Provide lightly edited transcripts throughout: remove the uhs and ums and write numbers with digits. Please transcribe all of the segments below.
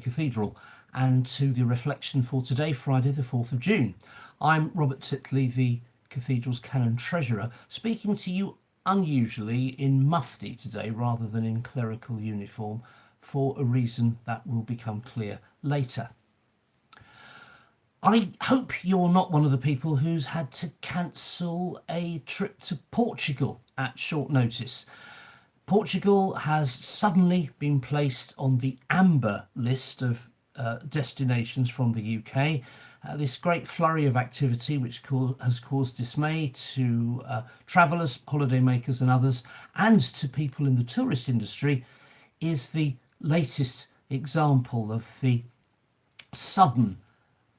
Cathedral and to the reflection for today, Friday the 4th of June. I'm Robert Titley, the Cathedral's Canon Treasurer, speaking to you unusually in mufti today rather than in clerical uniform for a reason that will become clear later. I hope you're not one of the people who's had to cancel a trip to Portugal at short notice. Portugal has suddenly been placed on the amber list of destinations from the UK. This great flurry of activity, which has caused dismay to travellers, holidaymakers and others, and to people in the tourist industry, is the latest example of the sudden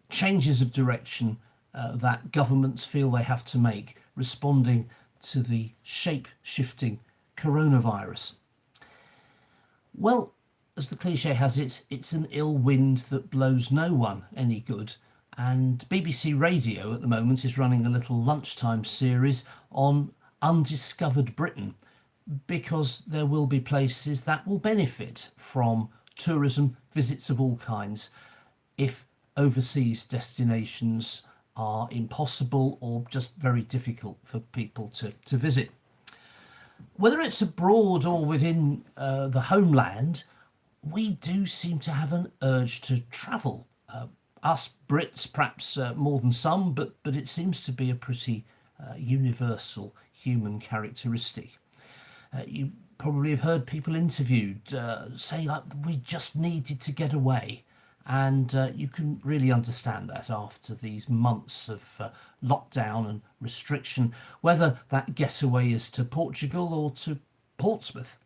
changes of direction that governments feel they have to make, responding to the shape-shifting coronavirus. Well, as the cliche has it, it's an ill wind that blows no one any good. And BBC Radio at the moment is running a little lunchtime series on undiscovered Britain, because there will be places that will benefit from tourism, visits of all kinds, if overseas destinations are impossible or just very difficult for people to visit. Whether it's abroad or within the homeland, we do seem to have an urge to travel. Us Brits perhaps more than some, but it seems to be a pretty universal human characteristic. You probably have heard people interviewed saying like, we just needed to get away. And you can really understand that after these months of lockdown and restriction, whether that getaway is to Portugal or to Portsmouth.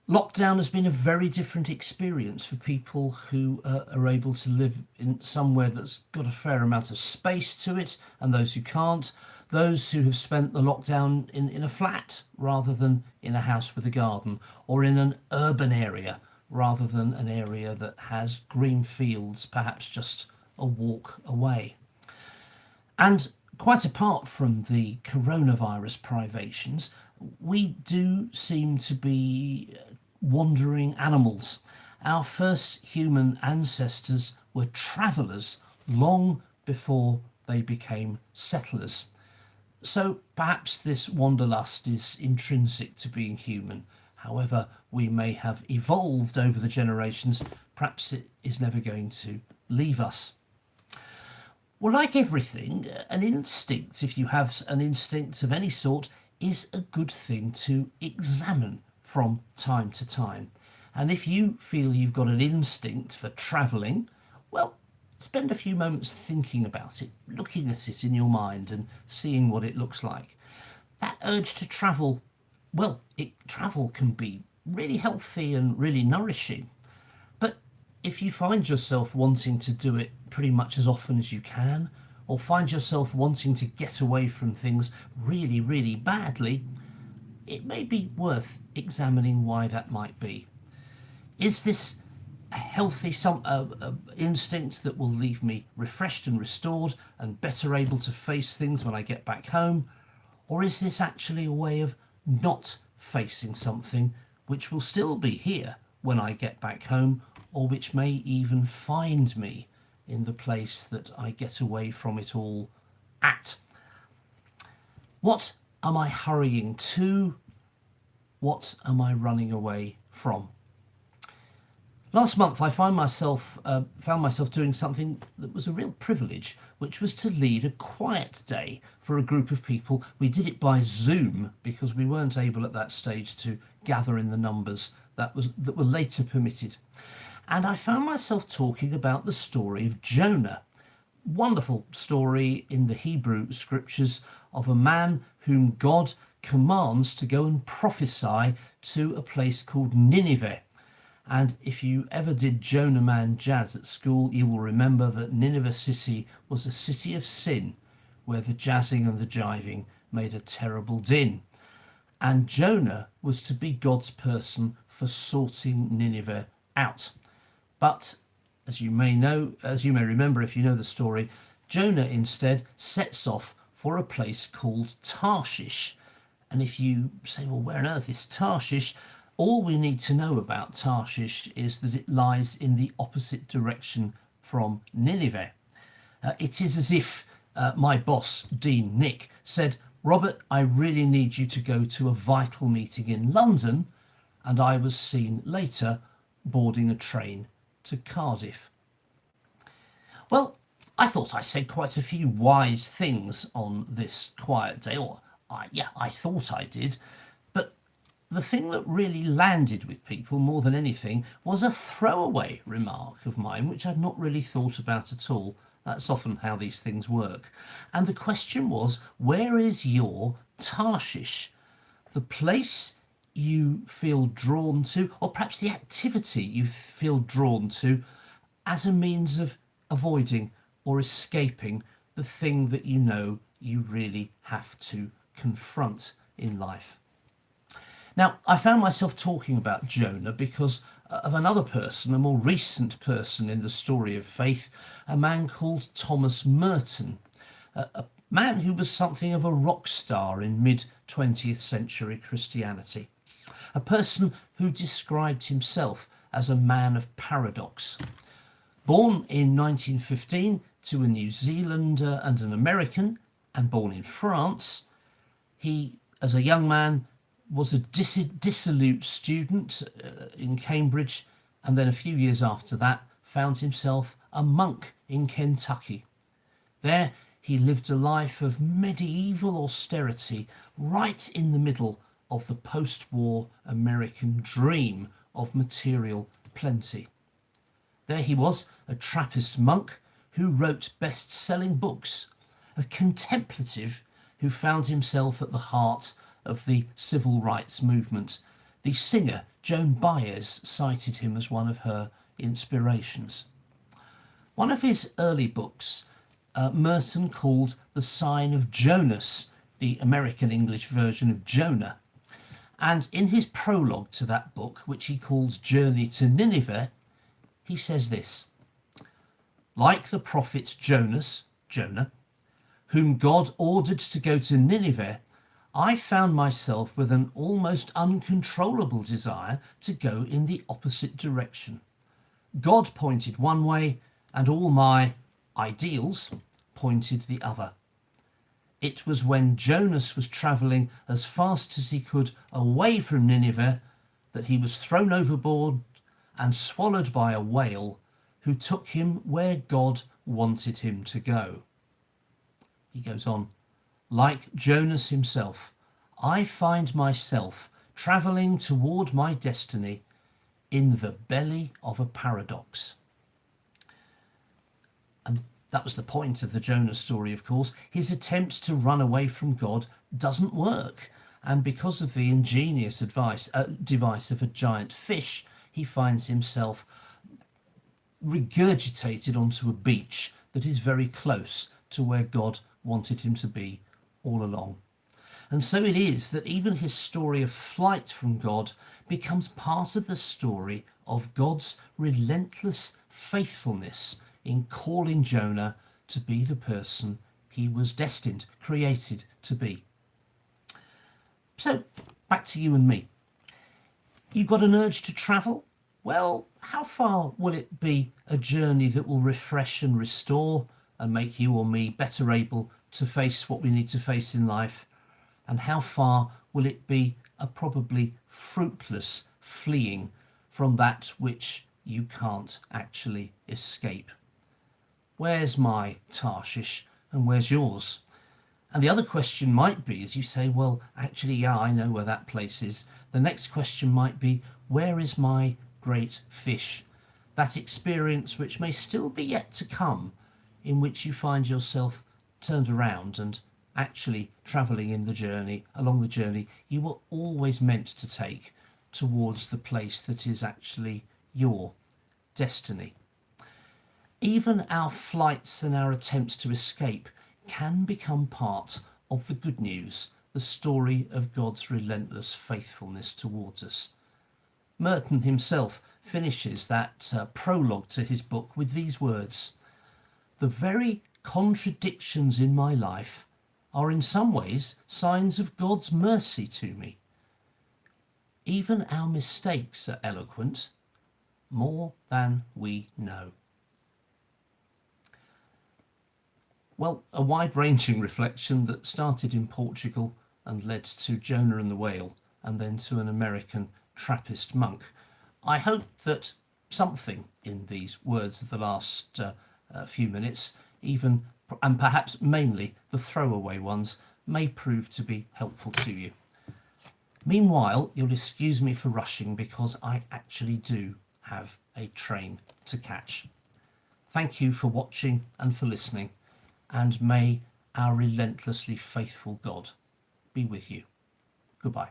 Lockdown has been a very different experience for people who are able to live in somewhere that's got a fair amount of space to it, and those who can't. Those who have spent the lockdown in a flat rather than in a house with a garden, or in an urban area rather than an area that has green fields, perhaps just a walk away. And quite apart from the coronavirus privations, we do seem to be wandering animals. Our first human ancestors were travellers long before they became settlers. So perhaps this wanderlust is intrinsic to being human. However we may have evolved over the generations, perhaps it is never going to leave us. Well, like everything, an instinct, if you have an instinct of any sort, is a good thing to examine from time to time. And if you feel you've got an instinct for travelling, well, spend a few moments thinking about it, looking at it in your mind and seeing what it looks like. That urge to travel, well, travel can be really healthy and really nourishing. But if you find yourself wanting to do it pretty much as often as you can, or find yourself wanting to get away from things really, really badly, it may be worth examining why that might be. Is this a healthy instinct that will leave me refreshed and restored and better able to face things when I get back home? Or is this actually a way of not facing something which will still be here when I get back home, or which may even find me in the place that I get away from it all at? What am I hurrying to? What am I running away from? Last month I found myself doing something that was a real privilege, which was to lead a quiet day for a group of people. We did it by Zoom because we weren't able at that stage to gather in the numbers that were later permitted. And I found myself talking about the story of Jonah. Wonderful story in the Hebrew scriptures of a man whom God commands to go and prophesy to a place called Nineveh. And if you ever did Jonah Man jazz at school, you will remember that Nineveh city was a city of sin, where the jazzing and the jiving made a terrible din. And Jonah was to be God's person for sorting Nineveh out. But as you may remember if you know the story, Jonah instead sets off for a place called Tarshish. And if you say, well, where on earth is Tarshish? All we need to know about Tarshish is that it lies in the opposite direction from Nineveh. It is as if my boss, Dean Nick, said, "Robert, I really need you to go to a vital meeting in London," and I was seen later boarding a train to Cardiff. Well, I thought I said quite a few wise things on this quiet day, or I thought I did, but the thing that really landed with people more than anything was a throwaway remark of mine, which I'd not really thought about at all. That's often how these things work. And the question was, where is your Tarshish? The place you feel drawn to, or perhaps the activity you feel drawn to as a means of avoiding or escaping the thing that you know you really have to confront in life. Now, I found myself talking about Jonah because of another person, a more recent person in the story of faith, a man called Thomas Merton, a man who was something of a rock star in mid-20th century Christianity, a person who described himself as a man of paradox. Born in 1915 to a New Zealander and an American, and born in France, he, as a young man, was a dissolute student in Cambridge, and then a few years after that found himself a monk in Kentucky. There he lived a life of medieval austerity right in the middle of the post-war American dream of material plenty. There he was, a Trappist monk who wrote best-selling books, a contemplative who found himself at the heart of the civil rights movement. The singer Joan Baez cited him as one of her inspirations. One of his early books, Merton called The Sign of Jonas, the American English version of Jonah. And in his prologue to that book, which he calls Journey to Nineveh, he says this: "Like the prophet Jonah, whom God ordered to go to Nineveh, I found myself with an almost uncontrollable desire to go in the opposite direction. God pointed one way, and all my ideals pointed the other. It was when Jonas was travelling as fast as he could away from Nineveh that he was thrown overboard and swallowed by a whale who took him where God wanted him to go." He goes on, "Like Jonas himself, I find myself travelling toward my destiny in the belly of a paradox." And that was the point of the Jonah story, of course. His attempt to run away from God doesn't work. And because of the ingenious device of a giant fish, he finds himself regurgitated onto a beach that is very close to where God wanted him to be all along. And so it is that even his story of flight from God becomes part of the story of God's relentless faithfulness in calling Jonah to be the person he was destined, created to be. So, back to you and me. You've got an urge to travel? Well, how far will it be a journey that will refresh and restore and make you or me better able to face what we need to face in life? And how far will it be a probably fruitless fleeing from that which you can't actually escape? Where's my Tarshish and where's yours? And the other question might be, as you say, well, actually, yeah, I know where that place is. The next question might be, where is my great fish? That experience which may still be yet to come, in which you find yourself turned around and actually travelling along the journey you were always meant to take towards the place that is actually your destiny. Even our flights and our attempts to escape can become part of the good news, the story of God's relentless faithfulness towards us. Merton himself finishes that prologue to his book with these words: "The very contradictions in my life are in some ways signs of God's mercy to me. Even our mistakes are eloquent, more than we know. Well, a wide-ranging reflection that started in Portugal and led to Jonah and the whale, and then to an American Trappist monk. I hope that something in these words of the last few minutes, even and perhaps mainly the throwaway ones, may prove to be helpful to you. Meanwhile, you'll excuse me for rushing because I actually do have a train to catch. Thank you for watching and for listening, and may our relentlessly faithful God be with you. Goodbye.